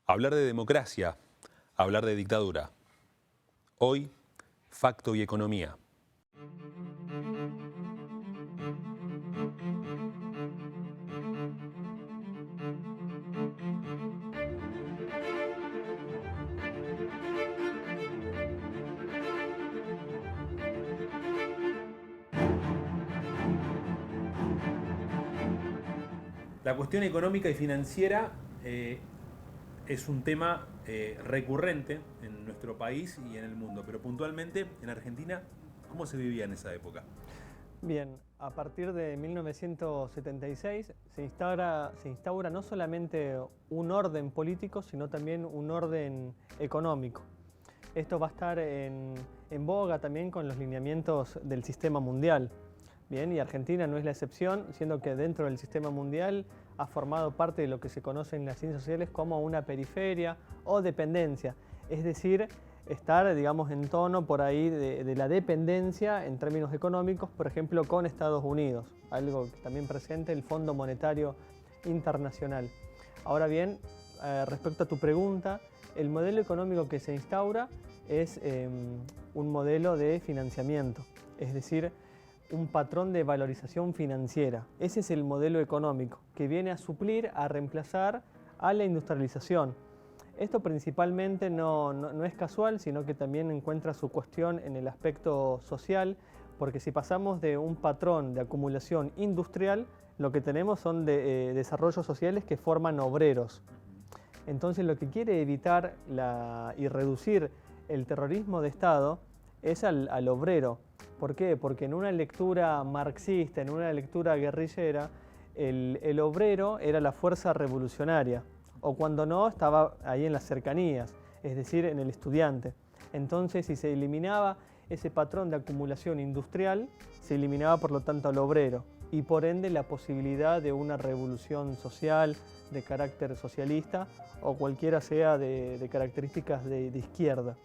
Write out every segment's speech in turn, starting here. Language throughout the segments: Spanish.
Hablar de democracia, hablar de dictadura. Hoy, facto y economía. La cuestión económica y financiera es un tema recurrente en nuestro país y en el mundo, pero puntualmente en Argentina, ¿cómo se vivía en esa época? Bien, a partir de 1976 se instaura no solamente un orden político, sino también un orden económico. Esto va a estar en boga también con los lineamientos del sistema mundial. Bien, y Argentina no es la excepción, siendo que dentro del sistema mundial ha formado parte de lo que se conoce en las ciencias sociales como una periferia o dependencia. Es decir, estar, digamos, en tono por ahí de la dependencia en términos económicos, por ejemplo, con Estados Unidos, algo que también presente el Fondo Monetario Internacional. Ahora bien, respecto a tu pregunta, el modelo económico que se instaura es un modelo de financiamiento, es decir, un patrón de valorización financiera. Ese es el modelo económico que viene a suplir, a reemplazar a la industrialización. Esto principalmente no es casual, sino que también encuentra su cuestión en el aspecto social, porque si pasamos de un patrón de acumulación industrial, lo que tenemos son desarrollos sociales que forman obreros. Entonces lo que quiere evitar y reducir el terrorismo de Estado es al obrero. ¿Por qué? Porque en una lectura marxista, en una lectura guerrillera, el obrero era la fuerza revolucionaria, o cuando no, estaba ahí en las cercanías, es decir, en el estudiante. Entonces, si se eliminaba ese patrón de acumulación industrial, se eliminaba por lo tanto al obrero, y por ende la posibilidad de una revolución social de carácter socialista, o cualquiera sea de características de izquierda.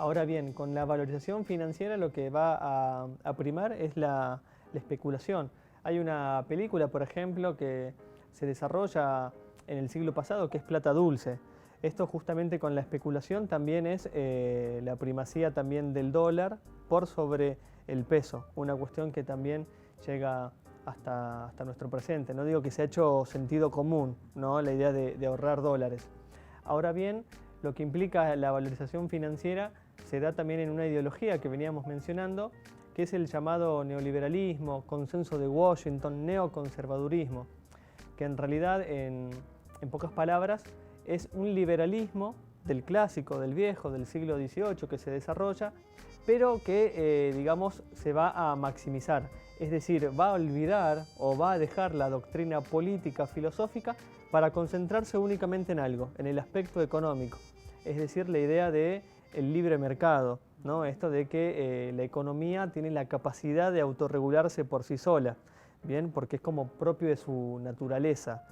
Ahora bien, con la valorización financiera lo que va a primar es la especulación. Hay una película, por ejemplo, que se desarrolla en el siglo pasado, que es Plata Dulce. Esto justamente con la especulación también es la primacía también del dólar por sobre el peso, una cuestión que también llega hasta nuestro presente. No digo que se ha hecho sentido común, ¿no?, la idea de ahorrar dólares. Ahora bien, lo que implica la valorización financiera se da también en una ideología que veníamos mencionando, que es el llamado neoliberalismo, consenso de Washington, neoconservadurismo, que en realidad, en pocas palabras, es un liberalismo del clásico, del viejo, del siglo XVIII que se desarrolla, pero que, digamos, se va a maximizar. Es decir, va a olvidar o va a dejar la doctrina política, filosófica, para concentrarse únicamente en algo, en el aspecto económico. Es decir, la idea del libre mercado, ¿no? Esto de que la economía tiene la capacidad de autorregularse por sí sola, ¿bien? Porque es como propio de su naturaleza.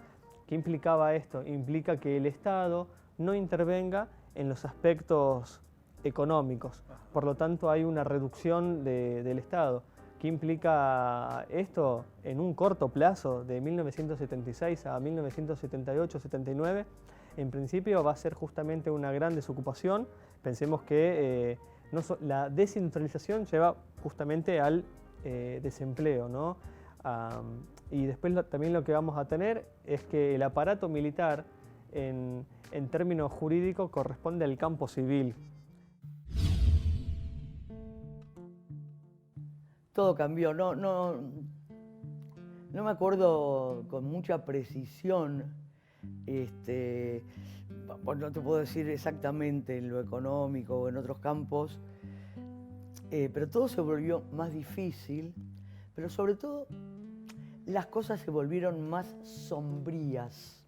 ¿Qué implicaba esto? Implica que el Estado no intervenga en los aspectos económicos. Por lo tanto, hay una reducción del Estado. ¿Qué implica esto? En un corto plazo, de 1976 a 1978-79, en principio va a ser justamente una gran desocupación. Pensemos que la desindustrialización lleva justamente al desempleo, ¿no? Y después también lo que vamos a tener es que el aparato militar, en términos jurídicos, corresponde al campo civil. Todo cambió, no me acuerdo con mucha precisión, no te puedo decir exactamente en lo económico o en otros campos, pero todo se volvió más difícil, pero sobre todo las cosas se volvieron más sombrías.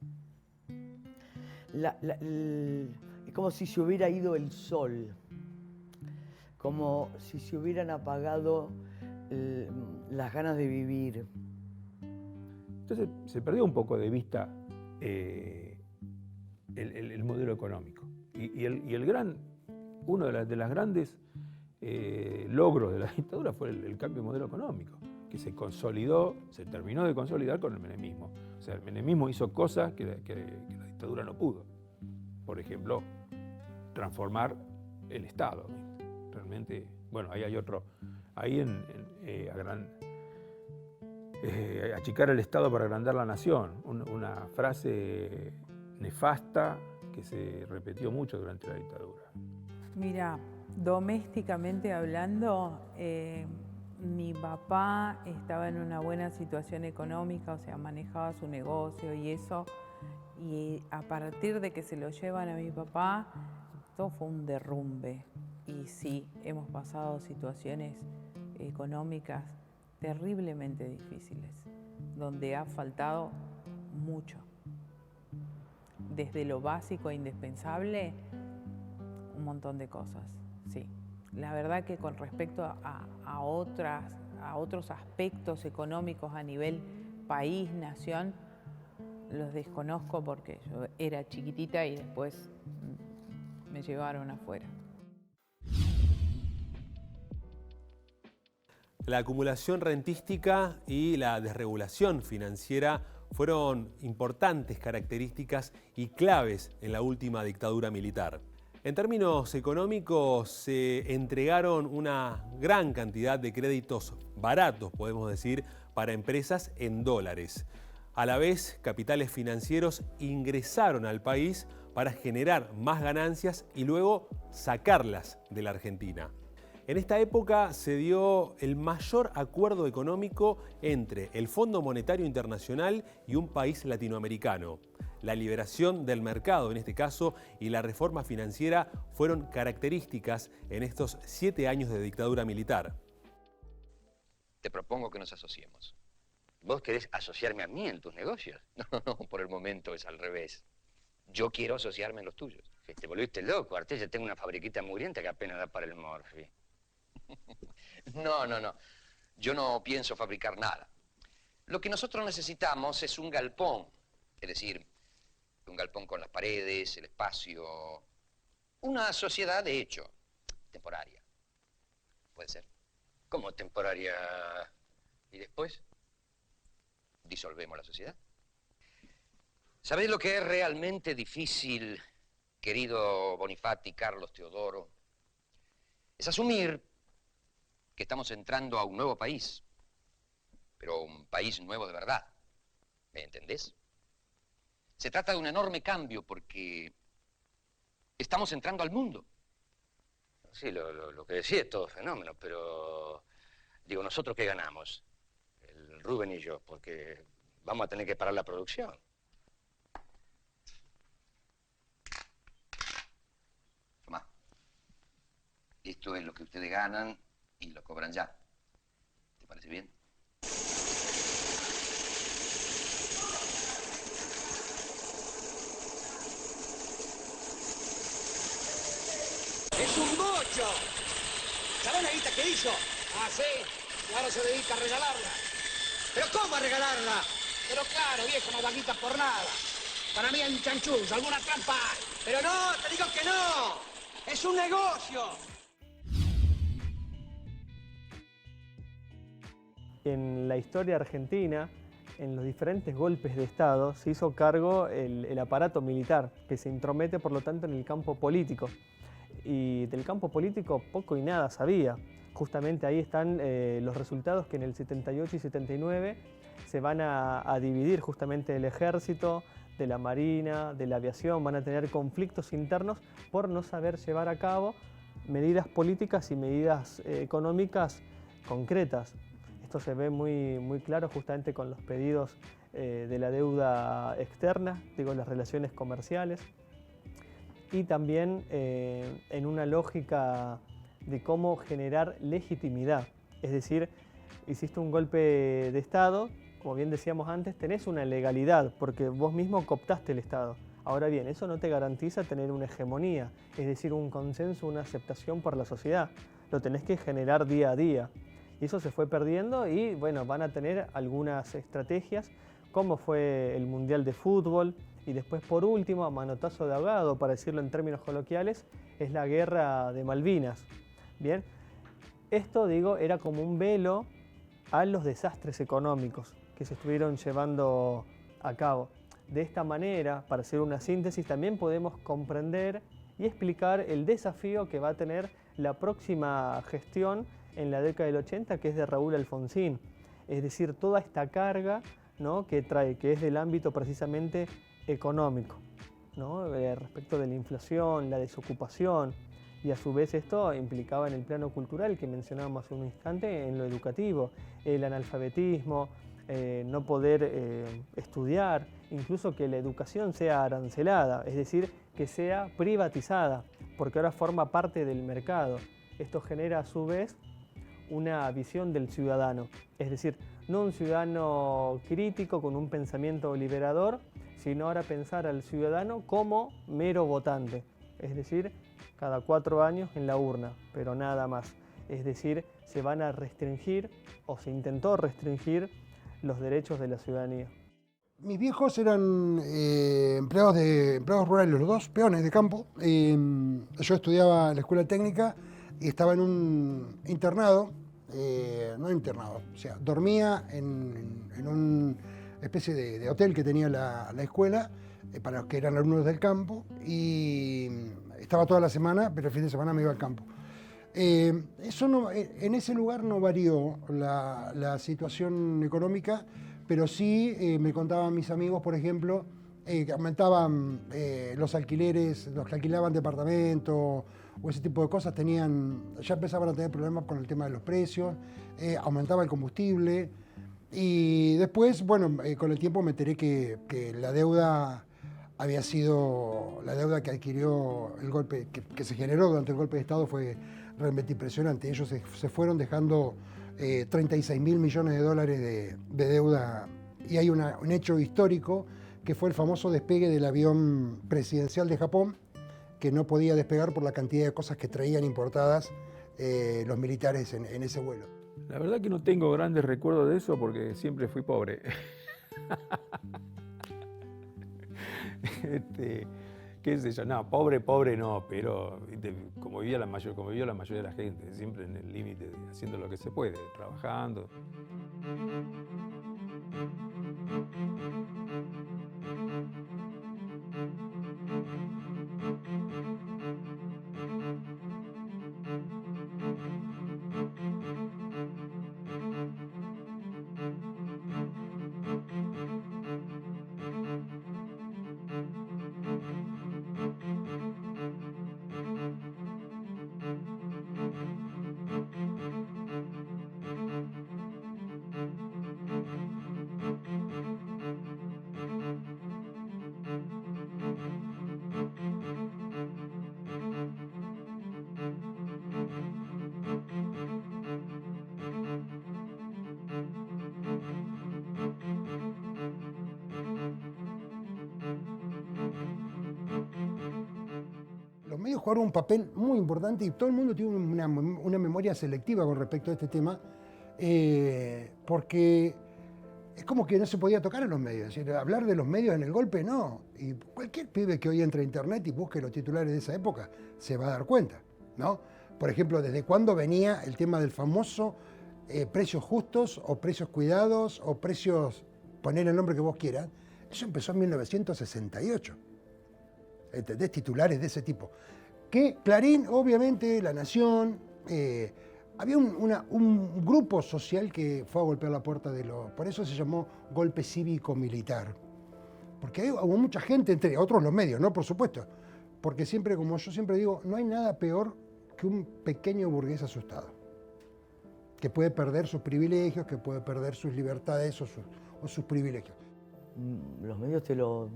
Es como si se hubiera ido el sol, como si se hubieran apagado las ganas de vivir. Entonces se perdió un poco de vista el modelo económico. Uno de las grandes logros de la dictadura fue el cambio de modelo económico, que se consolidó, se terminó de consolidar con el menemismo. O sea, el menemismo hizo cosas que la dictadura no pudo. por ejemplo, transformar el Estado. Realmente, bueno, ahí hay otro, ahí achicar el Estado para agrandar la nación, una frase nefasta que se repitió mucho durante la dictadura. Mira, domésticamente hablando, mi papá estaba en una buena situación económica, o sea, manejaba su negocio y eso, y a partir de que se lo llevan a mi papá, todo fue un derrumbe. Y sí, hemos pasado situaciones económicas terriblemente difíciles, donde ha faltado mucho. Desde lo básico e indispensable, un montón de cosas, sí. La verdad que con respecto a otros aspectos económicos a nivel país, nación, los desconozco porque yo era chiquitita y después me llevaron afuera. La acumulación rentística y la desregulación financiera fueron importantes características y claves en la última dictadura militar. En términos económicos, se entregaron una gran cantidad de créditos baratos, podemos decir, para empresas en dólares. A la vez, capitales financieros ingresaron al país para generar más ganancias y luego sacarlas de la Argentina. En esta época se dio el mayor acuerdo económico entre el Fondo Monetario Internacional y un país latinoamericano. La liberación del mercado, en este caso, y la reforma financiera fueron características en estos 7 años de dictadura militar. Te propongo que nos asociemos. ¿Vos querés asociarme a mí en tus negocios? No, por el momento es al revés. Yo quiero asociarme en los tuyos. Te volviste loco, Artés. Yo tengo una fabriquita mugrienta que apenas da para el Morphy. No. Yo no pienso fabricar nada. Lo que nosotros necesitamos es un galpón. Es decir, un galpón con las paredes, el espacio. Una sociedad de hecho, temporaria. ¿Puede ser? ¿Cómo temporaria? ¿Y después? Disolvemos la sociedad. ¿Sabéis lo que es realmente difícil, querido Bonifati, Carlos, Teodoro? Es asumir que estamos entrando a un nuevo país, pero un país nuevo de verdad. ¿Me entendés? Se trata de un enorme cambio porque estamos entrando al mundo. Sí, lo que decía es todo fenómeno, pero digo, ¿nosotros qué ganamos? El Rubén y yo, porque vamos a tener que parar la producción. Tomá. Esto es lo que ustedes ganan y lo cobran ya. ¿Te parece bien? ¡Es un bocho! ¿Sabés la guita que hizo? Ah, sí. Y ahora se dedica a regalarla. ¿Pero cómo a regalarla? Pero claro, viejo, no da guita por nada. Para mí hay un chanchullo, alguna trampa hay. Pero no, te digo que no. Es un negocio. En la historia argentina, en los diferentes golpes de Estado, se hizo cargo el aparato militar, que se intromete, por lo tanto, en el campo político. Y del campo político poco y nada sabía. Justamente ahí están los resultados que en el 78 y 79 se van a dividir justamente el ejército, de la marina, de la aviación, van a tener conflictos internos por no saber llevar a cabo medidas políticas y medidas económicas concretas. Esto se ve muy claro justamente con los pedidos de la deuda externa, digo, las relaciones comerciales, y también en una lógica de cómo generar legitimidad. Es decir, hiciste un golpe de Estado, como bien decíamos antes, tenés una legalidad, porque vos mismo cooptaste el Estado. Ahora bien, eso no te garantiza tener una hegemonía, es decir, un consenso, una aceptación por la sociedad. Lo tenés que generar día a día. Y eso se fue perdiendo y, bueno, van a tener algunas estrategias, como fue el Mundial de Fútbol, y después, por último, a manotazo de ahogado, para decirlo en términos coloquiales, es la Guerra de Malvinas. Bien, esto, digo, era como un velo a los desastres económicos que se estuvieron llevando a cabo. De esta manera, para hacer una síntesis, también podemos comprender y explicar el desafío que va a tener la próxima gestión en la década del 80, que es de Raúl Alfonsín. Es decir, toda esta carga, ¿no?, que trae, que es del ámbito precisamente económico, ¿no?, respecto de la inflación, la desocupación, y a su vez esto implicaba en el plano cultural que mencionábamos hace un instante, en lo educativo, el analfabetismo, no poder estudiar, incluso que la educación sea arancelada, es decir, que sea privatizada, porque ahora forma parte del mercado. Esto genera a su vez una visión del ciudadano, es decir, no un ciudadano crítico con un pensamiento liberador, sino ahora pensar al ciudadano como mero votante, es decir, cada 4 años en la urna, pero nada más. Es decir, se van a restringir, o se intentó restringir, los derechos de la ciudadanía. Mis viejos eran empleados rurales, los dos, peones de campo. Yo estudiaba en la escuela técnica y estaba en un internado, no internado, o sea, dormía en una especie de hotel que tenía la escuela, para los que eran alumnos del campo, y estaba toda la semana, pero el fin de semana me iba al campo. Eso no, en ese lugar no varió la situación económica, pero sí me contaban mis amigos, por ejemplo, que aumentaban los alquileres, los que alquilaban departamentos o ese tipo de cosas, ya empezaban a tener problemas con el tema de los precios, aumentaba el combustible, y después, bueno, con el tiempo me enteré que la deuda había sido, la deuda que adquirió el golpe, que se generó durante el golpe de Estado fue realmente impresionante. Ellos se fueron dejando 36.000 millones de dólares de deuda, y hay un hecho histórico que fue el famoso despegue del avión presidencial de Japón, que no podía despegar por la cantidad de cosas que traían importadas los militares en ese vuelo. La verdad que no tengo grandes recuerdos de eso porque siempre fui pobre. Qué sé yo, no, pobre no, pero como vivió la mayoría de la gente, siempre en el límite, haciendo lo que se puede, trabajando. Los medios jugaron un papel muy importante y todo el mundo tiene una memoria selectiva con respecto a este tema, porque es como que no se podía tocar en los medios. Es decir, hablar de los medios en el golpe, no. Y cualquier pibe que hoy entre a internet y busque los titulares de esa época se va a dar cuenta, ¿no? Por ejemplo, desde cuándo venía el tema del famoso precios justos o precios cuidados o precios, poner el nombre que vos quieras. Eso empezó en 1968. ¿Entendés? Titulares de ese tipo. Que Clarín, obviamente, La Nación, había un grupo social que fue a golpear la puerta de los... Por eso se llamó golpe cívico-militar. Porque hubo mucha gente, entre otros los medios, ¿no? Por supuesto. Porque siempre, como yo siempre digo, no hay nada peor que un pequeño burgués asustado. Que puede perder sus privilegios, que puede perder sus libertades o sus privilegios. Los medios te lo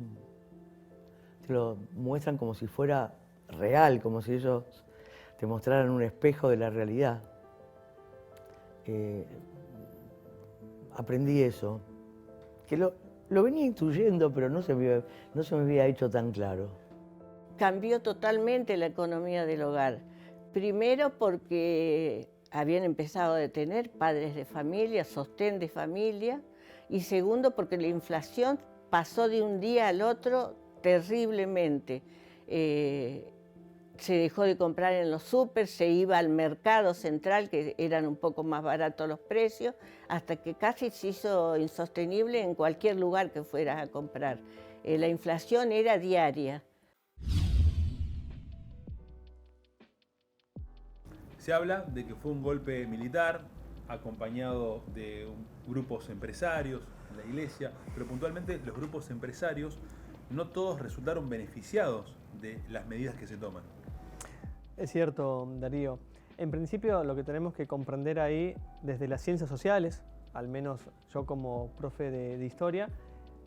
muestran como si fuera real, como si ellos te mostraran un espejo de la realidad. Aprendí eso, que lo venía intuyendo, pero no se me había hecho tan claro. Cambió totalmente la economía del hogar. Primero porque habían empezado a tener padres de familia, sostén de familia, y segundo porque la inflación pasó de un día al otro terriblemente. se dejó de comprar en los súper, se iba al mercado central, que eran un poco más baratos los precios, hasta que casi se hizo insostenible en cualquier lugar que fueras a comprar. La inflación era diaria. Se habla de que fue un golpe militar acompañado de grupos empresarios, la iglesia, pero puntualmente los grupos empresarios no todos resultaron beneficiados de las medidas que se toman. Es cierto, Darío. En principio, lo que tenemos que comprender ahí desde las ciencias sociales, al menos yo como profe de historia,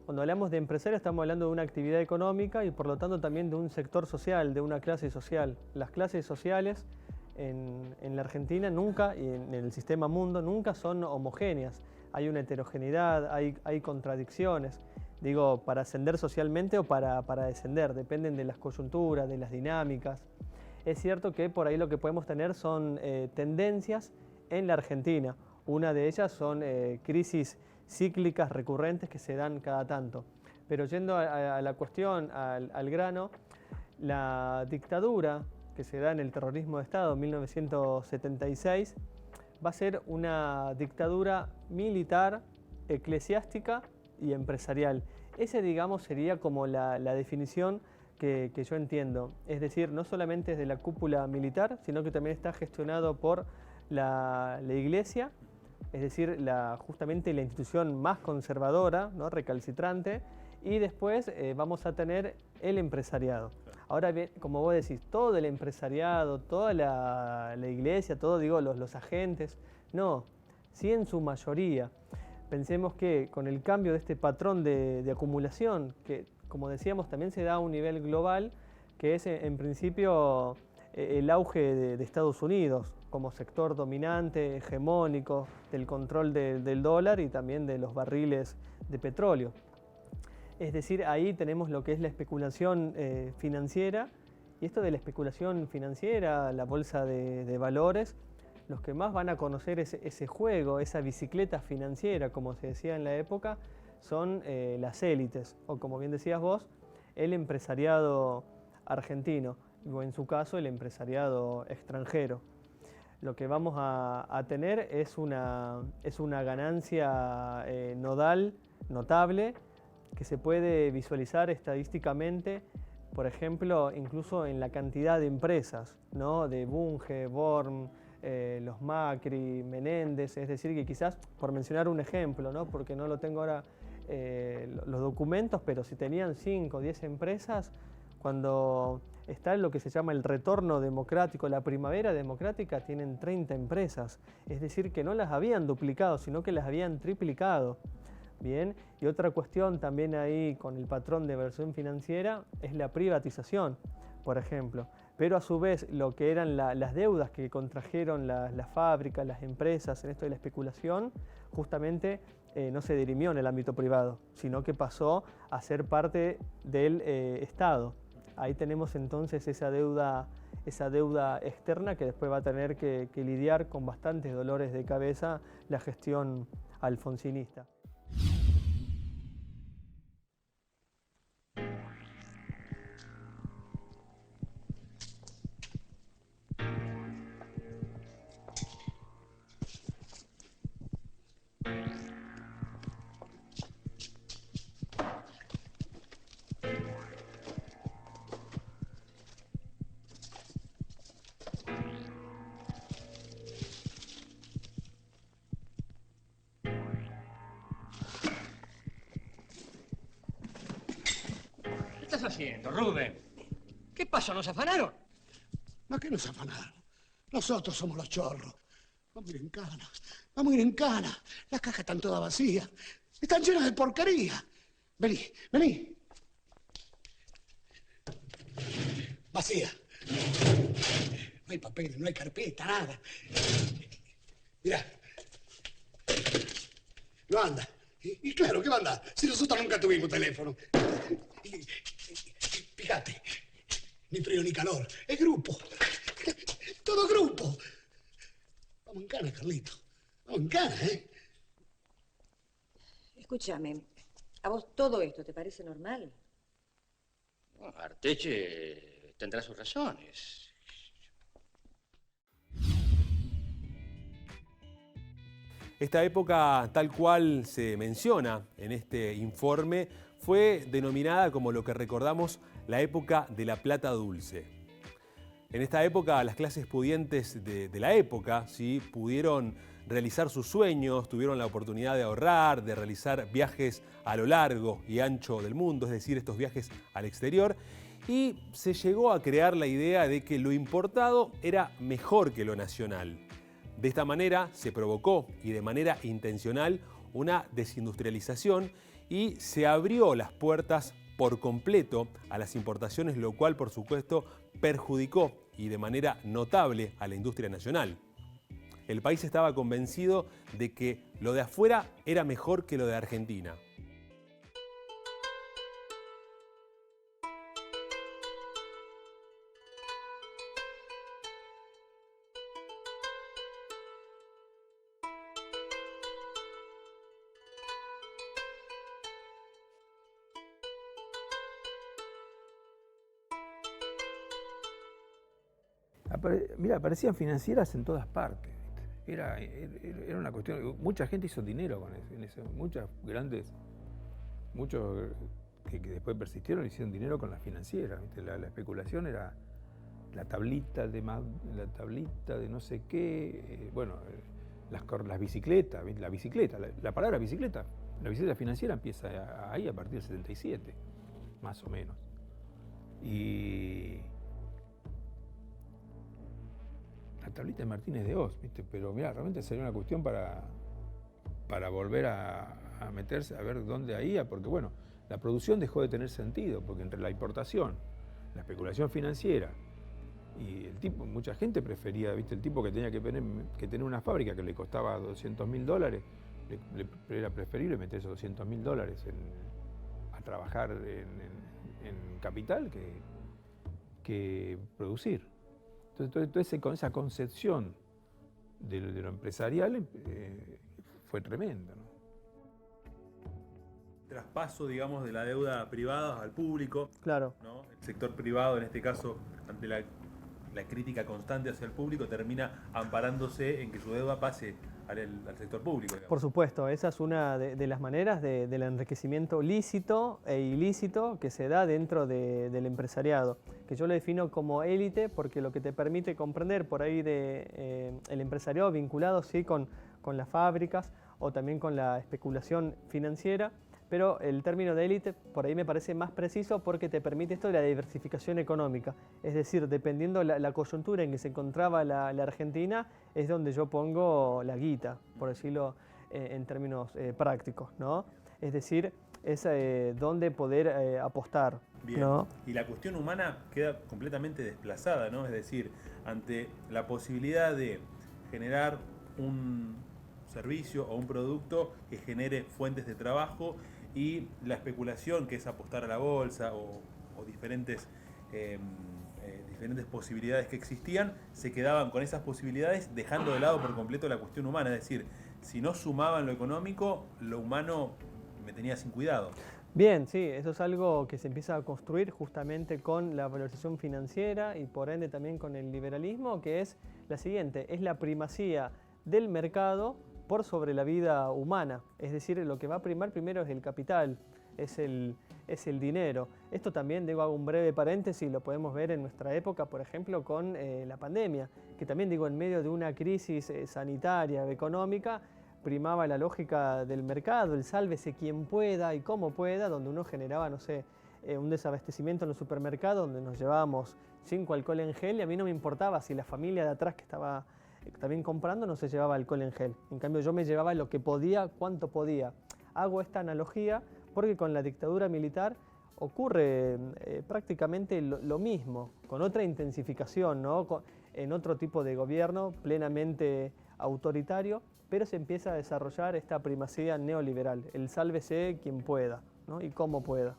cuando hablamos de empresarios estamos hablando de una actividad económica y por lo tanto también de un sector social, de una clase social. Las clases sociales en la Argentina nunca, y en el sistema mundo, nunca son homogéneas. Hay una heterogeneidad, hay contradicciones. Digo, para ascender socialmente o para descender, dependen de las coyunturas, de las dinámicas. Es cierto que por ahí lo que podemos tener son tendencias en la Argentina. Una de ellas son crisis cíclicas recurrentes que se dan cada tanto. Pero yendo a la cuestión, al grano, la dictadura que se da en el terrorismo de Estado en 1976 va a ser una dictadura militar, eclesiástica y empresarial. Ese, digamos, sería como la definición que yo entiendo. Es decir, no solamente es de la cúpula militar, sino que también está gestionado por la iglesia, es decir, justamente la institución más conservadora, ¿no?, recalcitrante, y después vamos a tener el empresariado. Ahora bien, como vos decís, todo el empresariado, toda la iglesia, todo, digo, los agentes, no, sí en su mayoría. Pensemos que con el cambio de este patrón de acumulación, que como decíamos también se da a un nivel global, que es en principio el auge de Estados Unidos como sector dominante, hegemónico, del control del dólar y también de los barriles de petróleo. Es decir, ahí tenemos lo que es la especulación financiera, y esto de la especulación financiera, la bolsa de valores, los que más van a conocer ese juego, esa bicicleta financiera, como se decía en la época, son las élites, o como bien decías vos, el empresariado argentino, o en su caso el empresariado extranjero. Lo que vamos a tener es una ganancia nodal, notable, que se puede visualizar estadísticamente, por ejemplo, incluso en la cantidad de empresas, ¿no?, de Bunge, Born, los Macri, Menéndez, es decir, que quizás, por mencionar un ejemplo, ¿no?, porque no lo tengo ahora los documentos, pero si tenían 5 o 10 empresas, cuando está lo que se llama el retorno democrático, la primavera democrática, tienen 30 empresas, es decir, que no las habían duplicado, sino que las habían triplicado. Bien, y otra cuestión también ahí con el patrón de evaluación financiera es la privatización, por ejemplo. Pero a su vez lo que eran las deudas que contrajeron las fábricas, las empresas en esto de la especulación, justamente no se dirimió en el ámbito privado, sino que pasó a ser parte del Estado. Ahí tenemos entonces esa deuda externa que después va a tener que lidiar con bastantes dolores de cabeza la gestión alfonsinista. ¿Qué estás haciendo, Rubén? ¿Qué pasó? ¿Nos afanaron? No, que nos afanaron. Nosotros somos los chorros. Vamos a ir en cana. Vamos a ir en cana. Las cajas están todas vacías. Están llenas de porquería. Vení, vení. Vacía. No hay papel, no hay carpeta, nada. Mirá. No anda. Y claro, ¿qué va a andar? Si nosotros nunca tuvimos teléfono. Fíjate. Ni frío ni calor. Es grupo. Todo grupo. Vamos en cana, Carlito. Vamos en cana, ¿eh? Escúchame, ¿a vos todo esto te parece normal? Bueno, Arteche tendrá sus razones. Esta época, tal cual se menciona en este informe, fue denominada como lo que recordamos la época de la plata dulce. En esta época, las clases pudientes de la época, ¿sí?, pudieron realizar sus sueños, tuvieron la oportunidad de ahorrar, de realizar viajes a lo largo y ancho del mundo, es decir, estos viajes al exterior, y se llegó a crear la idea de que lo importado era mejor que lo nacional. De esta manera se provocó, y de manera intencional, una desindustrialización y se abrió las puertas por completo a las importaciones, lo cual, por supuesto, perjudicó y de manera notable a la industria nacional. El país estaba convencido de que lo de afuera era mejor que lo de Argentina. Mira, aparecían financieras en todas partes. Era una cuestión. Mucha gente hizo dinero con eso. Muchos que después persistieron hicieron dinero con las financieras. La especulación era la tablita de no sé qué. Las bicicletas. La palabra bicicleta. La bicicleta financiera empieza ahí a partir del 77, más o menos. Y la tablita de Martínez de Oz, ¿viste? Pero mira, realmente sería una cuestión para volver a meterse, a ver dónde ahí, porque bueno, la producción dejó de tener sentido, porque entre la importación, la especulación financiera y el tipo, mucha gente prefería, ¿viste? El tipo que tenía que tener una fábrica que le costaba $200.000, era preferible meter esos $200.000 a trabajar en capital que producir. Entonces con esa concepción de lo empresarial fue tremenda, ¿no? Traspaso, digamos, de la deuda privada al público. Claro. ¿No? El sector privado, en este caso, ante la crítica constante hacia el público, termina amparándose en que su deuda pase al sector público, digamos. Por supuesto, esa es una de las maneras del enriquecimiento lícito e ilícito que se da dentro del empresariado, que yo lo defino como élite porque lo que te permite comprender por ahí el empresariado vinculado sí con las fábricas o también con la especulación financiera, pero el término de élite por ahí me parece más preciso porque te permite esto de la diversificación económica. Es decir, dependiendo la coyuntura en que se encontraba la Argentina, es donde yo pongo la guita, por decirlo en términos prácticos, ¿no? Es decir, es donde poder apostar. Bien. ¿No? Y la cuestión humana queda completamente desplazada, ¿no? Es decir, ante la posibilidad de generar un servicio o un producto que genere fuentes de trabajo y la especulación, que es apostar a la bolsa o diferentes posibilidades que existían, se quedaban con esas posibilidades dejando de lado por completo la cuestión humana. Es decir, si no sumaban lo económico, lo humano me tenía sin cuidado. Bien, sí, eso es algo que se empieza a construir justamente con la valorización financiera y por ende también con el liberalismo, que es la siguiente, es la primacía del mercado por sobre la vida humana. Es decir, lo que va a primar primero es el capital, es el dinero. Esto también, hago un breve paréntesis, lo podemos ver en nuestra época, por ejemplo, con la pandemia, que también, en medio de una crisis sanitaria, económica, primaba la lógica del mercado, el sálvese quien pueda y como pueda, donde uno generaba, no sé, un desabastecimiento en los supermercados, donde nos llevábamos 5 alcohol en gel y a mí no me importaba si la familia de atrás que estaba también comprando no se llevaba alcohol en gel. En cambio yo me llevaba lo que podía, cuánto podía. Hago esta analogía porque con la dictadura militar ocurre prácticamente lo mismo, con otra intensificación, ¿no? En otro tipo de gobierno plenamente autoritario, pero se empieza a desarrollar esta primacía neoliberal, el sálvese quien pueda, ¿no? Y cómo pueda.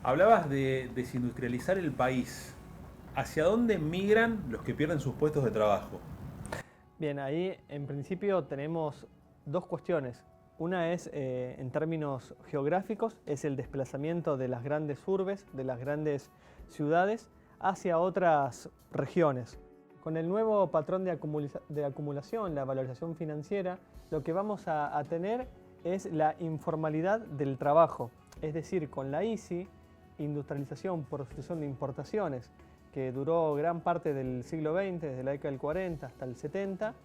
Hablabas de desindustrializar el país. ¿Hacia dónde migran los que pierden sus puestos de trabajo? Bien, ahí en principio tenemos dos cuestiones. Una es, en términos geográficos, es el desplazamiento de las grandes urbes, de las grandes ciudades, hacia otras regiones. Con el nuevo patrón de acumulación, la valorización financiera, lo que vamos a tener es la informalidad del trabajo. Es decir, con la ICI, industrialización por sustitución de importaciones, que duró gran parte del siglo XX, desde la década del 40 hasta el 70,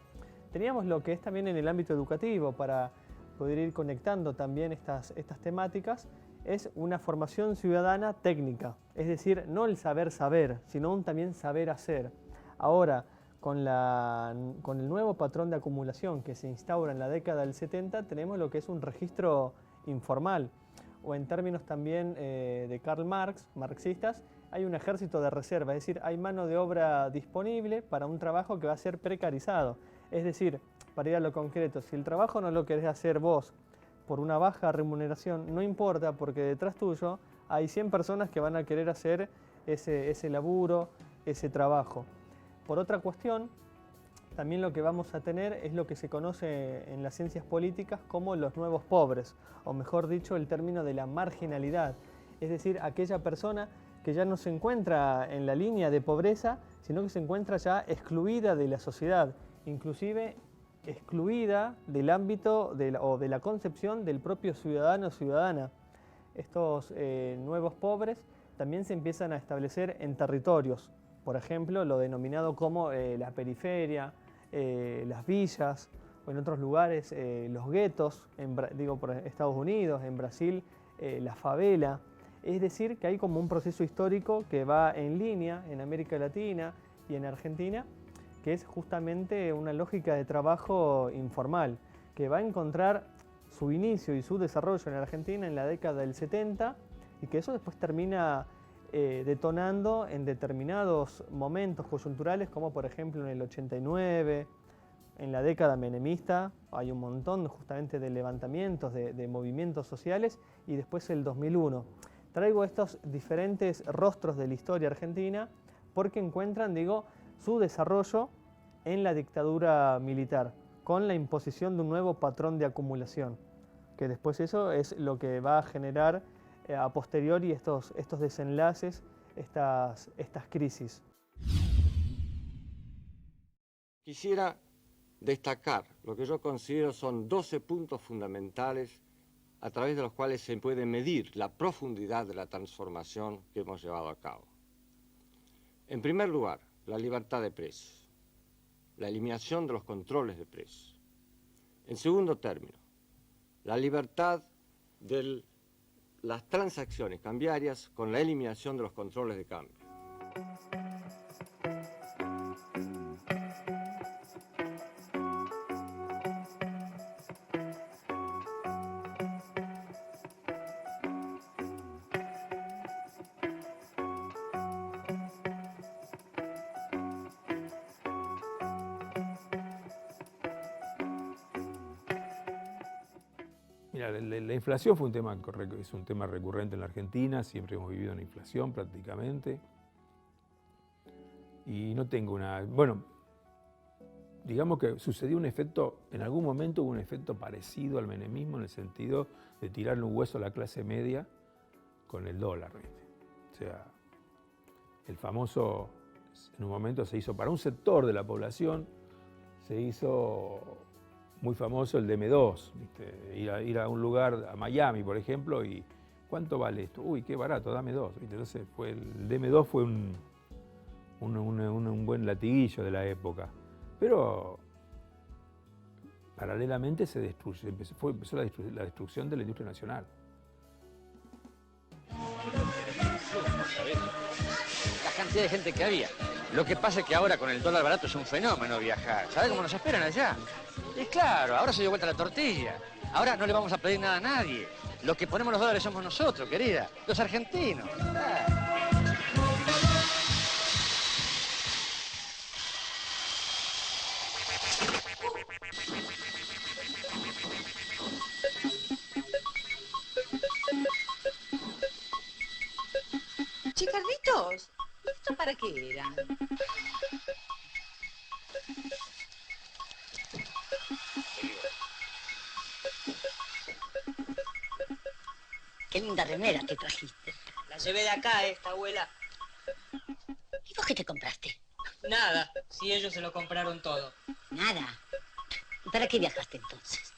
teníamos lo que es también en el ámbito educativo, para poder ir conectando también estas temáticas, es una formación ciudadana técnica, es decir, no el saber, sino un también saber hacer. Ahora, con el nuevo patrón de acumulación que se instaura en la década del 70, tenemos lo que es un registro informal, o en términos también de Karl Marx, marxistas, hay un ejército de reserva, es decir, hay mano de obra disponible para un trabajo que va a ser precarizado. Es decir, para ir a lo concreto, si el trabajo no lo querés hacer vos por una baja remuneración, no importa, porque detrás tuyo hay 100 personas que van a querer hacer ese laburo, ese trabajo. Por otra cuestión, también lo que vamos a tener es lo que se conoce en las ciencias políticas como los nuevos pobres, o mejor dicho, el término de la marginalidad, es decir, aquella persona que ya no se encuentra en la línea de pobreza, sino que se encuentra ya excluida de la sociedad, inclusive excluida del ámbito o de la concepción del propio ciudadano o ciudadana. Estos nuevos pobres también se empiezan a establecer en territorios, por ejemplo, lo denominado como la periferia, las villas, o en otros lugares los guetos, por Estados Unidos, en Brasil, la favela. Es decir, que hay como un proceso histórico que va en línea en América Latina y en Argentina, que es justamente una lógica de trabajo informal, que va a encontrar su inicio y su desarrollo en Argentina en la década del 70, y que eso después termina detonando en determinados momentos coyunturales, como por ejemplo en el 89, en la década menemista, hay un montón justamente de levantamientos, de movimientos sociales, y después el 2001. Traigo estos diferentes rostros de la historia argentina porque encuentran, su desarrollo en la dictadura militar, con la imposición de un nuevo patrón de acumulación, que después eso es lo que va a generar a posteriori estos desenlaces, estas crisis. Quisiera destacar lo que yo considero son 12 puntos fundamentales a través de los cuales se puede medir la profundidad de la transformación que hemos llevado a cabo. En primer lugar, la libertad de precios, la eliminación de los controles de precios. En segundo término, la libertad de las transacciones cambiarias con la eliminación de los controles de cambio. Mira, la inflación es un tema recurrente en la Argentina, siempre hemos vivido una inflación prácticamente. Y no tengo bueno, digamos que sucedió un efecto, en algún momento hubo un efecto parecido al menemismo en el sentido de tirarle un hueso a la clase media con el dólar, ¿viste? O sea, el famoso, en un momento se hizo para un sector de la población, se hizo muy famoso el DM2, ¿viste? Ir a un lugar, a Miami, por ejemplo, y ¿cuánto vale esto? Uy, qué barato, dame 2. ¿Viste? Entonces el DM2 fue un buen latiguillo de la época. Pero paralelamente empezó la destrucción de la industria nacional. La cantidad de gente que había. Lo que pasa es que ahora con el dólar barato es un fenómeno viajar. ¿Sabes cómo nos esperan allá? Y claro, ahora se dio vuelta la tortilla. Ahora no le vamos a pedir nada a nadie. Los que ponemos los dólares somos nosotros, querida. Los argentinos. qué eran? Qué linda remera te trajiste. La llevé de acá, esta abuela. ¿Y vos qué te compraste? Nada, si ellos se lo compraron todo. Nada. ¿Y para qué viajaste entonces?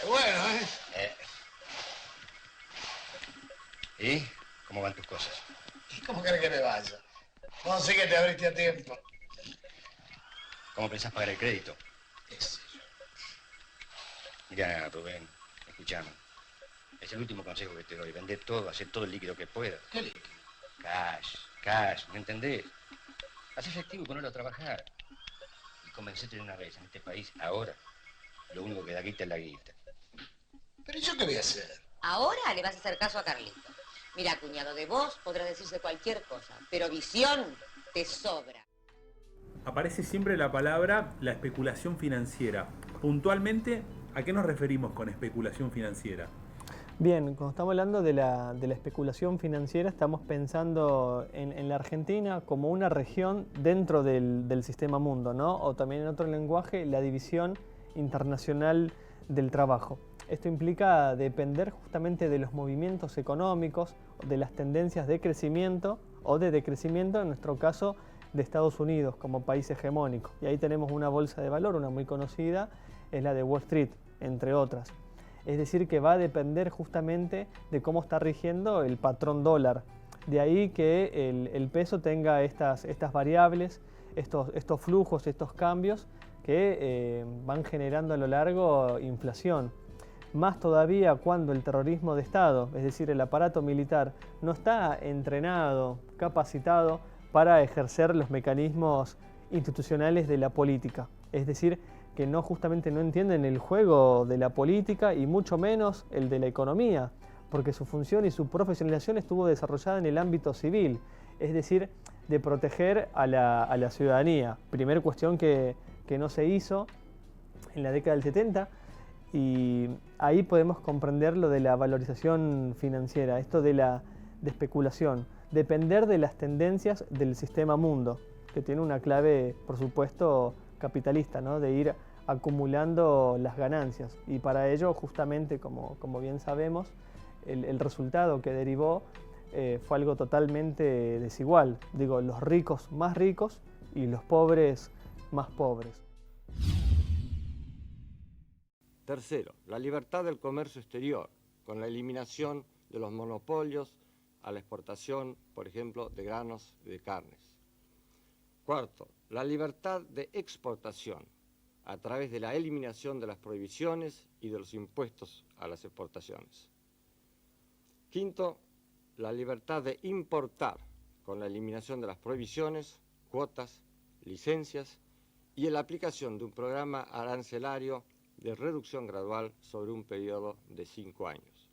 Es bueno, ¿eh? ¿Y cómo van tus cosas? ¿Y cómo querés que me vaya? No sé que te abriste a tiempo. ¿Cómo pensás pagar el crédito? ¿Qué sé yo? Mirá, Rubén, escuchame. Es el último consejo que te doy. Vender todo, hacer todo el líquido que puedas. ¿Qué líquido? Cash, ¿me entendés? Haz efectivo y ponelo a trabajar. Y convencete de una vez en este país, ahora, lo único que da guita es la guita. ¿Pero yo qué voy a hacer? Ahora le vas a hacer caso a Carlito. Mira, cuñado, de vos podrá decirse cualquier cosa, pero visión te sobra. Aparece siempre la palabra la especulación financiera. Puntualmente, ¿a qué nos referimos con especulación financiera? Bien, cuando estamos hablando de la especulación financiera, estamos pensando en la Argentina como una región dentro del sistema mundo, ¿no? O también en otro lenguaje, la división internacional del trabajo. Esto implica depender justamente de los movimientos económicos, de las tendencias de crecimiento o de decrecimiento, en nuestro caso, de Estados Unidos como país hegemónico. Y ahí tenemos una bolsa de valor, una muy conocida, es la de Wall Street, entre otras. Es decir, que va a depender justamente de cómo está rigiendo el patrón dólar. De ahí que el peso tenga estas variables, estos flujos, estos cambios que van generando a lo largo inflación. Más todavía cuando el terrorismo de Estado, es decir, el aparato militar, no está entrenado, capacitado para ejercer los mecanismos institucionales de la política. Es decir, que justamente no entienden el juego de la política y mucho menos el de la economía, porque su función y su profesionalización estuvo desarrollada en el ámbito civil, es decir, de proteger a la ciudadanía. Primera cuestión que no se hizo en la década del 70, y ahí podemos comprender lo de la valorización financiera, esto de especulación, depender de las tendencias del sistema mundo, que tiene una clave, por supuesto, capitalista, ¿no? De ir acumulando las ganancias. Y para ello, justamente, como bien sabemos, el resultado que derivó fue algo totalmente desigual. Digo, los ricos más ricos y los pobres más pobres. Tercero, la libertad del comercio exterior, con la eliminación de los monopolios a la exportación, por ejemplo, de granos y de carnes. Cuarto, la libertad de exportación, a través de la eliminación de las prohibiciones y de los impuestos a las exportaciones. Quinto, la libertad de importar, con la eliminación de las prohibiciones, cuotas, licencias y en la aplicación de un programa arancelario de reducción gradual sobre un periodo de 5 años.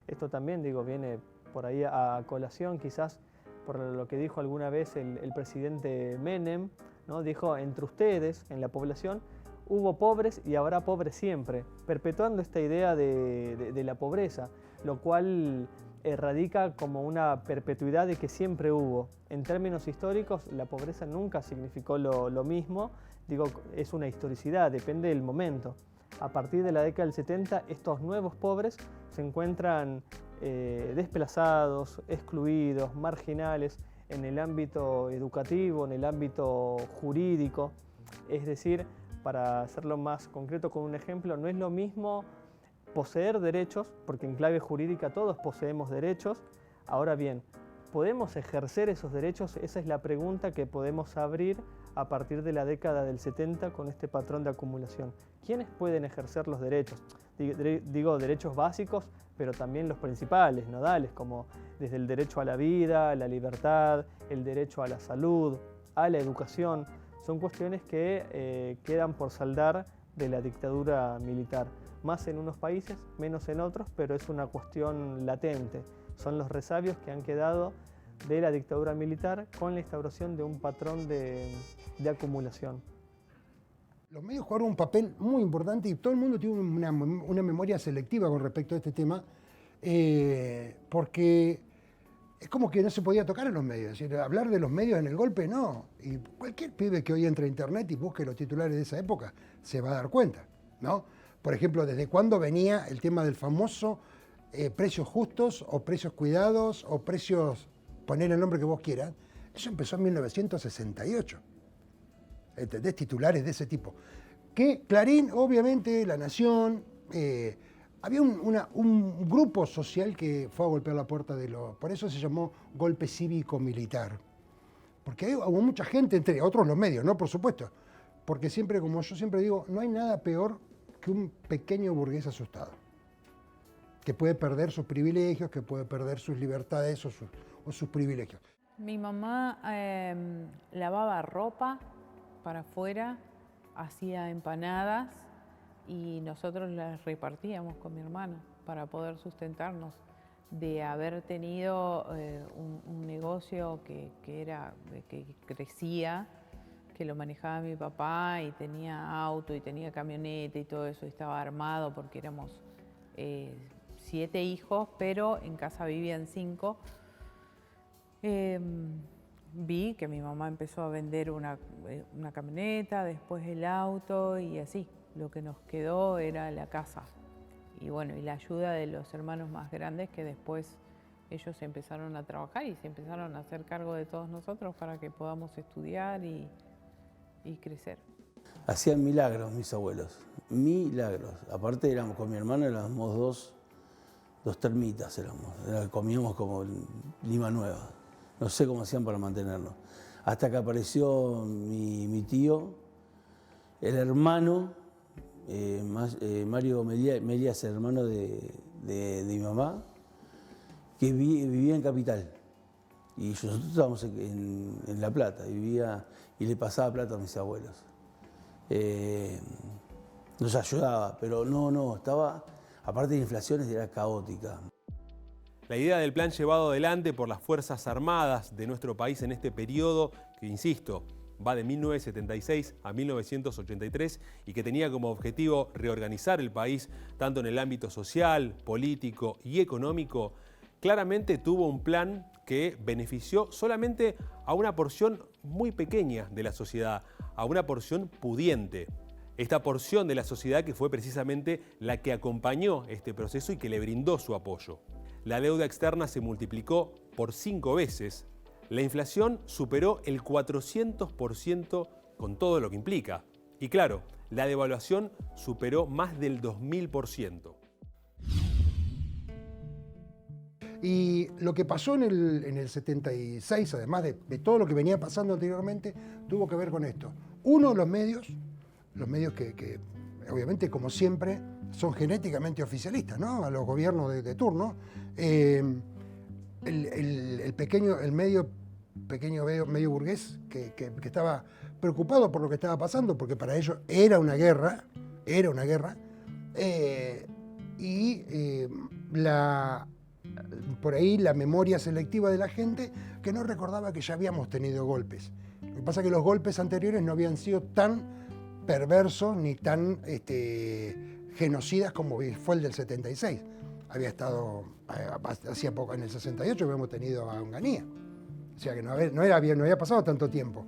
Esto también, viene por ahí a colación, quizás por lo que dijo alguna vez el presidente Menem, ¿no? Dijo, entre ustedes, en la población, hubo pobres y habrá pobres siempre, perpetuando esta idea de la pobreza, lo cual radica como una perpetuidad de que siempre hubo. En términos históricos, la pobreza nunca significó lo mismo, es una historicidad, depende del momento. A partir de la década del 70, estos nuevos pobres se encuentran desplazados, excluidos, marginales en el ámbito educativo, en el ámbito jurídico. Es decir, para hacerlo más concreto con un ejemplo, no es lo mismo poseer derechos, porque en clave jurídica todos poseemos derechos. Ahora bien, ¿podemos ejercer esos derechos? Esa es la pregunta que podemos abrir a partir de la década del 70 con este patrón de acumulación. ¿Quiénes pueden ejercer los derechos? Digo derechos básicos, pero también los principales, nodales, como desde el derecho a la vida, a la libertad, el derecho a la salud, a la educación. Son cuestiones que quedan por saldar de la dictadura militar. Más en unos países, menos en otros, pero es una cuestión latente. Son los resabios que han quedado de la dictadura militar con la instauración de un patrón de acumulación. Los medios jugaron un papel muy importante y todo el mundo tiene una memoria selectiva con respecto a este tema, porque es como que no se podía tocar en los medios. Es decir, hablar de los medios en el golpe, no. Y cualquier pibe que hoy entre a internet y busque los titulares de esa época se va a dar cuenta, ¿no? Por ejemplo, ¿desde cuándo venía el tema del famoso precios justos o precios cuidados o precios, poner el nombre que vos quieras? Eso empezó en 1968. ¿Entendés? Titulares de ese tipo. Que Clarín, obviamente, La Nación, había un grupo social que fue a golpear la puerta de los... Por eso se llamó golpe cívico-militar. Porque hubo mucha gente, entre otros los medios, ¿no? Por supuesto. Porque siempre, como yo siempre digo, no hay nada peor que un pequeño burgués asustado. Que puede perder sus privilegios, que puede perder sus libertades o sus privilegios. Mi mamá lavaba ropa para afuera, hacía empanadas y nosotros las repartíamos con mi hermano para poder sustentarnos. De haber tenido un negocio que crecía, que lo manejaba mi papá y tenía auto y tenía camioneta y todo eso, y estaba armado porque éramos 7 hijos, pero en casa vivían 5. Vi que mi mamá empezó a vender una camioneta, después el auto y así. Lo que nos quedó era la casa. Y bueno, y la ayuda de los hermanos más grandes que después ellos empezaron a trabajar y se empezaron a hacer cargo de todos nosotros para que podamos estudiar y crecer. Hacían milagros mis abuelos, milagros. Aparte éramos con mi hermano, éramos dos termitas, comíamos como lima nueva. No sé cómo hacían para mantenernos. Hasta que apareció mi tío, el hermano, Mario Melías, el hermano de mi mamá, que vivía en Capital. Y nosotros estábamos en La Plata, y le pasaba plata a mis abuelos. Nos ayudaba, pero no, estaba, aparte de inflaciones, era caótica. La idea del plan llevado adelante por las Fuerzas Armadas de nuestro país en este periodo, que insisto, va de 1976 a 1983 y que tenía como objetivo reorganizar el país tanto en el ámbito social, político y económico, claramente tuvo un plan que benefició solamente a una porción muy pequeña de la sociedad, a una porción pudiente. Esta porción de la sociedad que fue precisamente la que acompañó este proceso y que le brindó su apoyo. La deuda externa se multiplicó por 5 veces, la inflación superó el 400% con todo lo que implica. Y claro, la devaluación superó más del 2000%. Y lo que pasó en el 76, además de todo lo que venía pasando anteriormente, tuvo que ver con esto. Uno, los medios que obviamente, como siempre, son genéticamente oficialistas, ¿no? A los gobiernos de turno. El medio burgués que estaba preocupado por lo que estaba pasando, porque para ellos era una guerra, por ahí la memoria selectiva de la gente que no recordaba que ya habíamos tenido golpes. Lo que pasa es que los golpes anteriores no habían sido tan perversos ni tan genocidas como fue el del 76. Había estado, hacía poco, en el 68 habíamos tenido a Onganía. O sea que no había pasado tanto tiempo.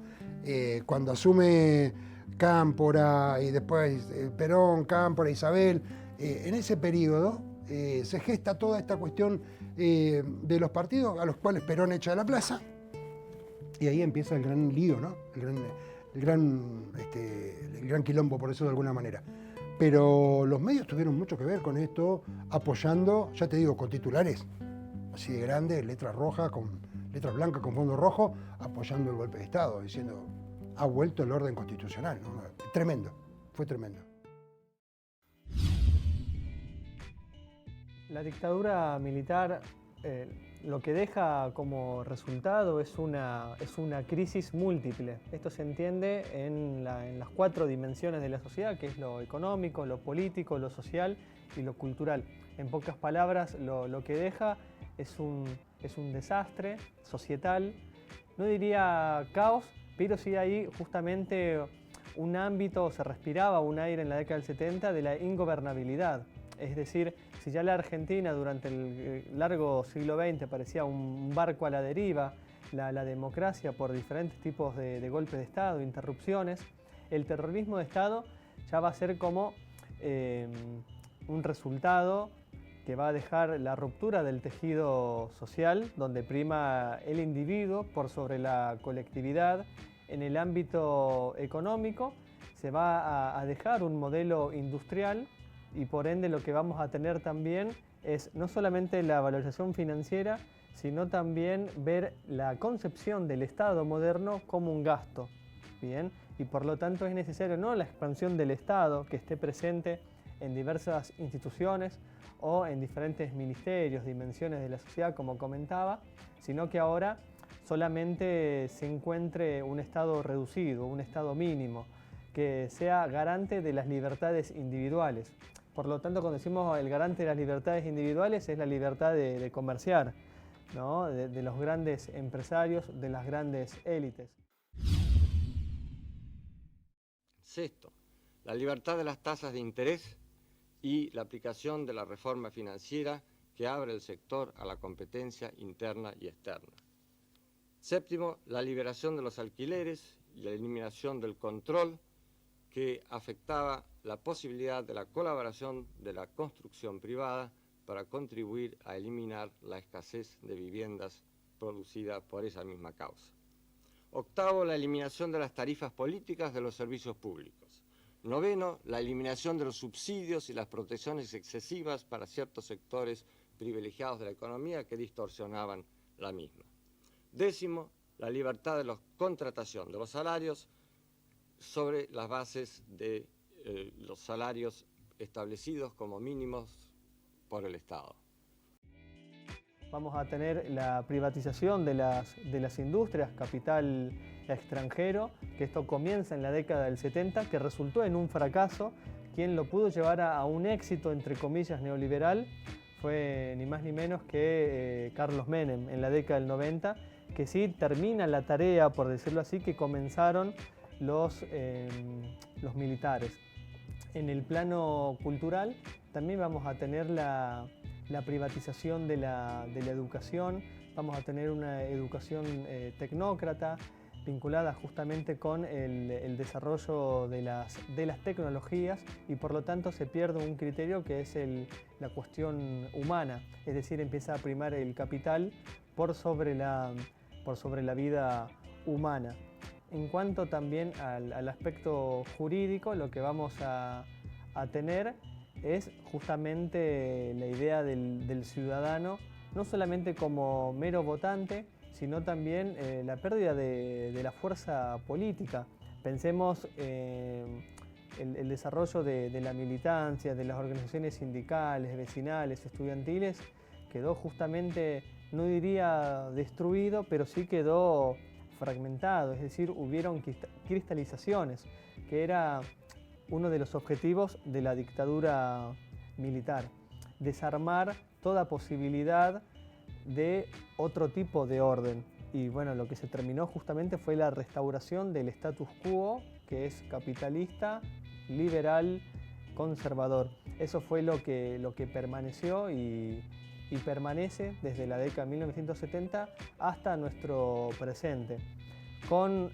Cuando asume Cámpora y después Perón, Cámpora, Isabel, en ese periodo se gesta toda esta cuestión de los partidos a los cuales Perón echa de la plaza y ahí empieza el gran lío, ¿no? El gran quilombo, por eso de alguna manera. Pero los medios tuvieron mucho que ver con esto, apoyando, ya te digo, con titulares así de grandes, letras rojas, con letras blancas con fondo rojo, apoyando el golpe de Estado, diciendo, ha vuelto el orden constitucional, ¿no? Tremendo, fue tremendo. La dictadura militar lo que deja como resultado es una crisis múltiple. Esto se entiende en las 4 dimensiones de la sociedad, que es lo económico, lo político, lo social y lo cultural. En pocas palabras, lo que deja es un desastre societal, no diría caos, pero sí hay justamente un ámbito, se respiraba un aire en la década del 70 de la ingobernabilidad. Es decir, si ya la Argentina durante el largo siglo XX parecía un barco a la deriva, la democracia por diferentes tipos de golpes de Estado, interrupciones, el terrorismo de Estado ya va a ser como un resultado que va a dejar la ruptura del tejido social, donde prima el individuo por sobre la colectividad. En el ámbito económico se va a dejar un modelo industrial y por ende lo que vamos a tener también es no solamente la valorización financiera, sino también ver la concepción del Estado moderno como un gasto. ¿Bien? Y por lo tanto es necesario no la expansión del Estado que esté presente en diversas instituciones o en diferentes ministerios, dimensiones de la sociedad, como comentaba, sino que ahora solamente se encuentre un Estado reducido, un Estado mínimo, que sea garante de las libertades individuales. Por lo tanto, cuando decimos el garante de las libertades individuales, es la libertad de comerciar, ¿no? de los grandes empresarios, de las grandes élites. Sexto, la libertad de las tasas de interés y la aplicación de la reforma financiera que abre el sector a la competencia interna y externa. Séptimo, la liberación de los alquileres y la eliminación del control que afectaba la posibilidad de la colaboración de la construcción privada para contribuir a eliminar la escasez de viviendas producida por esa misma causa. Octavo, la eliminación de las tarifas políticas de los servicios públicos. Noveno, la eliminación de los subsidios y las protecciones excesivas para ciertos sectores privilegiados de la economía que distorsionaban la misma. Décimo, la libertad de la contratación de los salarios sobre las bases de los salarios establecidos como mínimos por el Estado. Vamos a tener la privatización de las industrias, capital extranjero, que esto comienza en la década del 70, que resultó en un fracaso. Quien lo pudo llevar a un éxito, entre comillas, neoliberal, fue ni más ni menos que Carlos Menem en la década del 90, que sí termina la tarea, por decirlo así, que comenzaron los militares. En el plano cultural también vamos a tener la privatización de la educación, vamos a tener una educación tecnócrata vinculada justamente con el desarrollo de las tecnologías y por lo tanto se pierde un criterio que es la cuestión humana, es decir, empieza a primar el capital por sobre la vida humana. En cuanto también al aspecto jurídico, lo que vamos a tener es justamente la idea del ciudadano, no solamente como mero votante, sino también la pérdida de la fuerza política. Pensemos el desarrollo de la militancia, de las organizaciones sindicales, vecinales, estudiantiles, quedó justamente, no diría destruido, pero sí quedó fragmentado, es decir, hubieron cristalizaciones, que era uno de los objetivos de la dictadura militar, desarmar toda posibilidad de otro tipo de orden. Y bueno, lo que se terminó justamente fue la restauración del status quo, que es capitalista, liberal, conservador. Eso fue lo que permaneció y permanece desde la década de 1970 hasta nuestro presente, con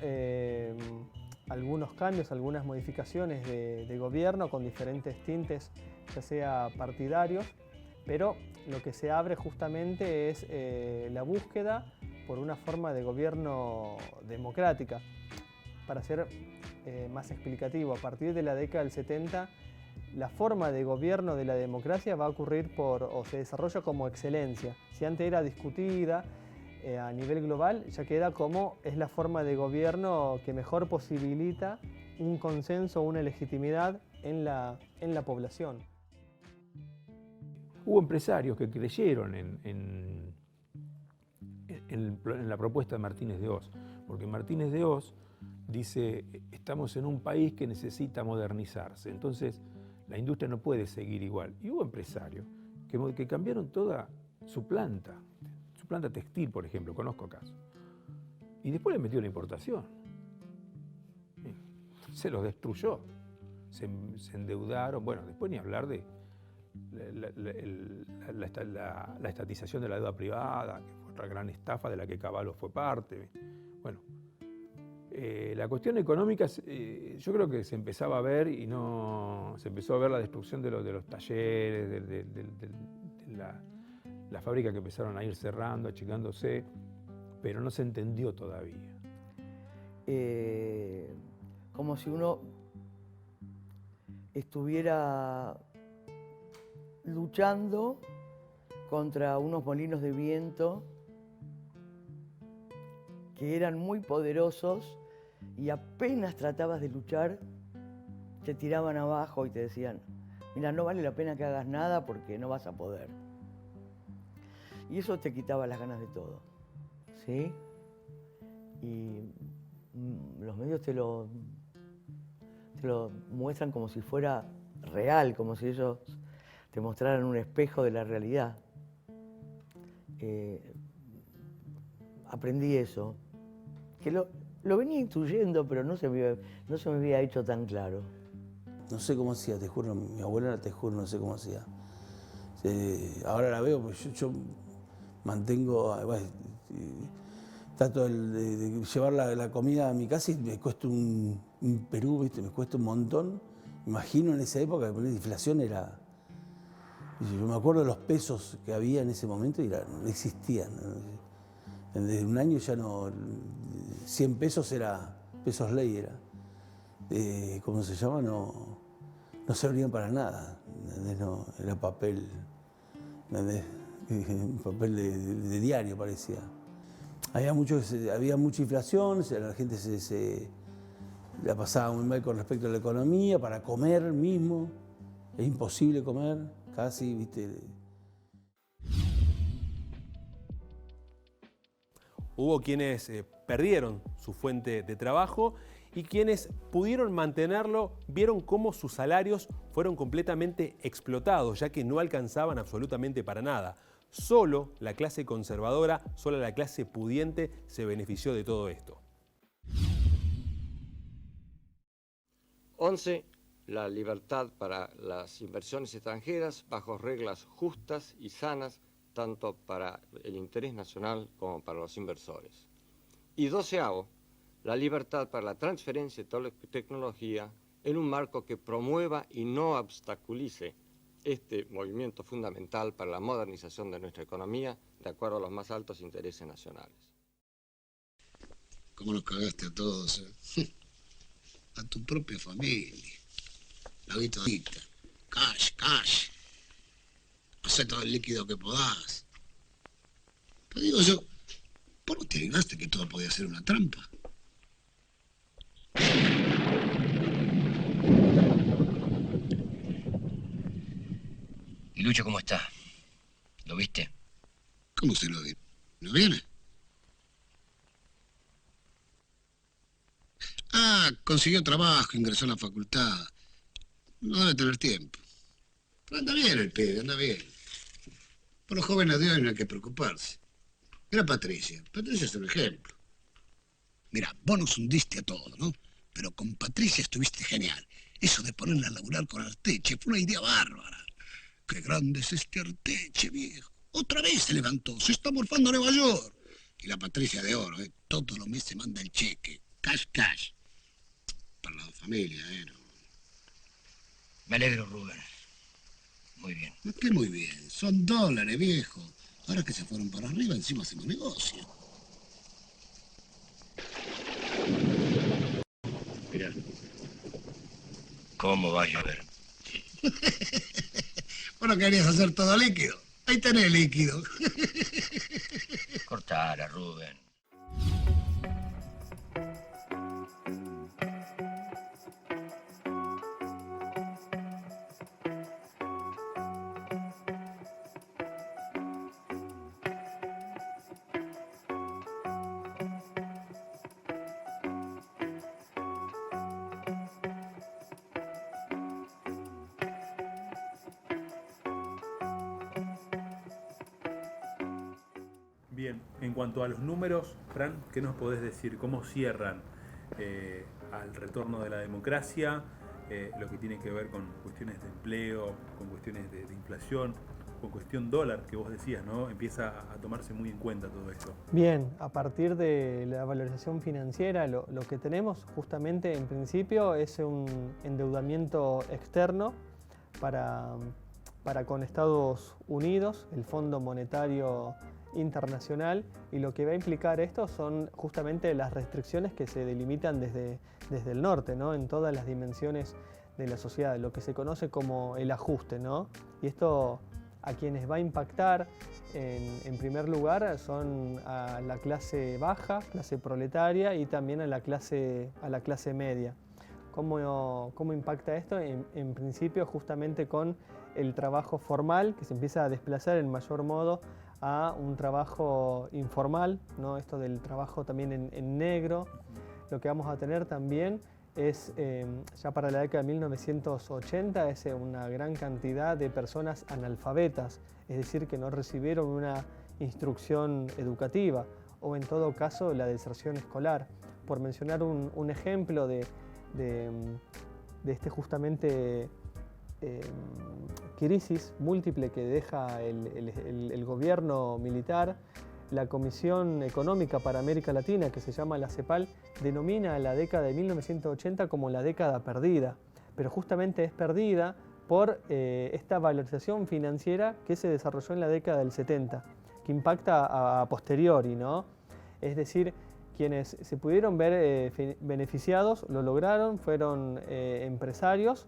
algunos cambios, algunas modificaciones de gobierno con diferentes tintes, ya sea partidarios, pero lo que se abre justamente es la búsqueda por una forma de gobierno democrática. Para ser más explicativo, a partir de la década del 70, la forma de gobierno de la democracia va a ocurrir o se desarrolla como excelencia. Si antes era discutida a nivel global, ya queda como es la forma de gobierno que mejor posibilita un consenso, una legitimidad en la población. Hubo empresarios que creyeron en la propuesta de Martínez de Hoz, porque Martínez de Hoz dice, estamos en un país que necesita modernizarse, entonces la industria no puede seguir igual. Y hubo empresarios que cambiaron toda su planta textil, por ejemplo, conozco casos, y después le metió la importación. se los destruyó. Se endeudaron, bueno, después ni hablar de la estatización de la deuda privada, que fue otra gran estafa de la que Cavallo fue parte. Bueno, la cuestión económica, yo creo que se empezaba a ver y no se empezó a ver la destrucción de los talleres, de la fábrica que empezaron a ir cerrando, achicándose, pero no se entendió todavía. Como si uno estuviera luchando contra unos molinos de viento que eran muy poderosos y apenas tratabas de luchar, te tiraban abajo y te decían, mira, no vale la pena que hagas nada porque no vas a poder. Y eso te quitaba las ganas de todo, ¿sí? Y los medios te lo muestran como si fuera real, como si ellos te mostraran un espejo de la realidad. Aprendí eso, que lo venía intuyendo, pero no se me había hecho tan claro. No sé cómo hacía, te juro, mi abuela, te juro, no sé cómo hacía. Ahora la veo, pues yo mantengo, bueno, trato de llevar la comida a mi casa y me cuesta un Perú, ¿viste? Me cuesta un montón. Imagino en esa época que la inflación era... Yo me acuerdo de los pesos que había en ese momento y no existían. Desde un año ya no... 100 pesos era... pesos ley era. ¿Cómo se llama? No servían para nada. No, era papel... un papel de diario parecía. Había mucha inflación, la gente la pasaba muy mal con respecto a la economía, para comer mismo. Es imposible comer, casi, ¿viste? Hubo quienes perdieron su fuente de trabajo y quienes pudieron mantenerlo vieron cómo sus salarios fueron completamente explotados, ya que no alcanzaban absolutamente para nada. Solo la clase conservadora, solo la clase pudiente se benefició de todo esto. 11. La libertad para las inversiones extranjeras bajo reglas justas y sanas, tanto para el interés nacional como para los inversores. Y 12. La libertad para la transferencia de tecnología en un marco que promueva y no obstaculice este movimiento fundamental para la modernización de nuestra economía de acuerdo a los más altos intereses nacionales. ¿Cómo nos cagaste a todos? A tu propia familia. La vi todita. Cash. Hacé todo el líquido que podás. Pero digo yo, ¿por qué te adivinaste que todo podía ser una trampa? ¿Y Lucho cómo está? ¿Lo viste? ¿Cómo se lo vi? ¿No viene? Consiguió trabajo, ingresó a la facultad. No debe tener tiempo. Pero anda bien el pibe, anda bien. Por los jóvenes de hoy no hay que preocuparse. Mira Patricia. Patricia es un ejemplo. Mira, vos nos hundiste a todos, ¿no? Pero con Patricia estuviste genial. Eso de ponerla a laburar con Arteche fue una idea bárbara. Qué grande es este Arteche, viejo. Otra vez se levantó, se está morfando a Nueva York. Y la Patricia de oro, todos los meses manda el cheque. Cash. Para la familia, ¿no? Me alegro, Rubén. Muy bien. ¿Qué muy bien? Son dólares, viejo. Ahora que se fueron para arriba, encima hacemos negocio. Mirá. ¿Cómo va a llover? Bueno, querías hacer todo líquido. Ahí tenés líquido. Cortala, Rubén. Bien, en cuanto a los números, Fran, ¿qué nos podés decir? ¿Cómo cierran al retorno de la democracia, lo que tiene que ver con cuestiones de empleo, con cuestiones de inflación, con cuestión dólar, que vos decías, ¿no? Empieza a tomarse muy en cuenta todo esto. Bien, a partir de la valorización financiera, lo que tenemos justamente en principio es un endeudamiento externo para con Estados Unidos, el Fondo Monetario Internacional, y lo que va a implicar esto son justamente las restricciones que se delimitan desde el norte, ¿no? En todas las dimensiones de la sociedad, lo que se conoce como el ajuste, ¿no? Y esto a quienes va a impactar en primer lugar son a la clase baja, clase proletaria, y también a la clase media. ¿Cómo impacta esto? En principio justamente con el trabajo formal, que se empieza a desplazar en mayor modo a un trabajo informal, ¿no? Esto del trabajo también en negro. Lo que vamos a tener también es, ya para la década de 1980, es una gran cantidad de personas analfabetas, es decir, que no recibieron una instrucción educativa, o en todo caso la deserción escolar. Por mencionar un ejemplo de este justamente crisis múltiple que deja el gobierno militar, la Comisión Económica para América Latina, que se llama la CEPAL, denomina la década de 1980 como la década perdida, pero justamente es perdida por esta valorización financiera que se desarrolló en la década del 70, que impacta a posteriori, ¿no? Es decir, quienes se pudieron ver beneficiados lo lograron, fueron empresarios,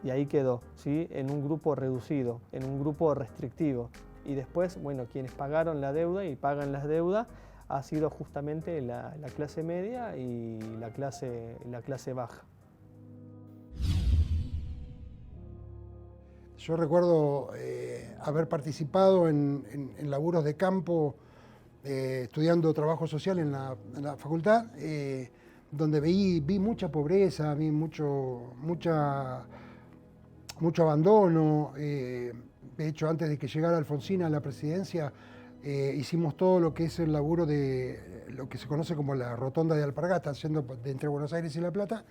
y ahí quedó, ¿sí? En un grupo reducido, en un grupo restrictivo. Y después, bueno, quienes pagaron la deuda y pagan las deudas ha sido justamente la clase media y la clase baja. Yo recuerdo haber participado en laburos de campo, estudiando trabajo social en la facultad, donde vi mucha pobreza, vi mucho abandono. De hecho, antes de que llegara Alfonsín a la presidencia, hicimos todo lo que es el laburo de lo que se conoce como la Rotonda de Alpargatas, yendo entre Buenos Aires y La Plata,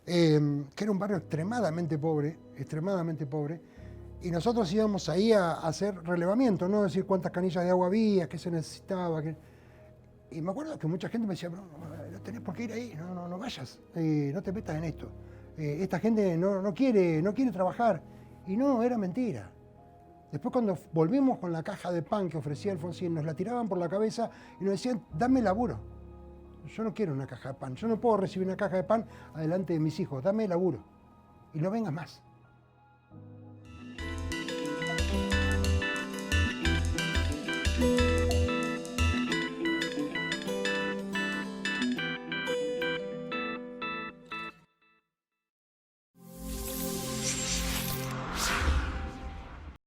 que era un barrio extremadamente pobre, y nosotros íbamos ahí a hacer relevamiento, ¿no? Decir cuántas canillas de agua había, qué se necesitaba. Y me acuerdo que mucha gente me decía, no tenés por qué ir ahí, no vayas, no te metas en esto. Esta gente no quiere trabajar. Y no, era mentira. Después, cuando volvimos con la caja de pan que ofrecía Alfonsín, nos la tiraban por la cabeza y nos decían, dame laburo. Yo no quiero una caja de pan, yo no puedo recibir una caja de pan adelante de mis hijos, dame laburo. Y no vengas más.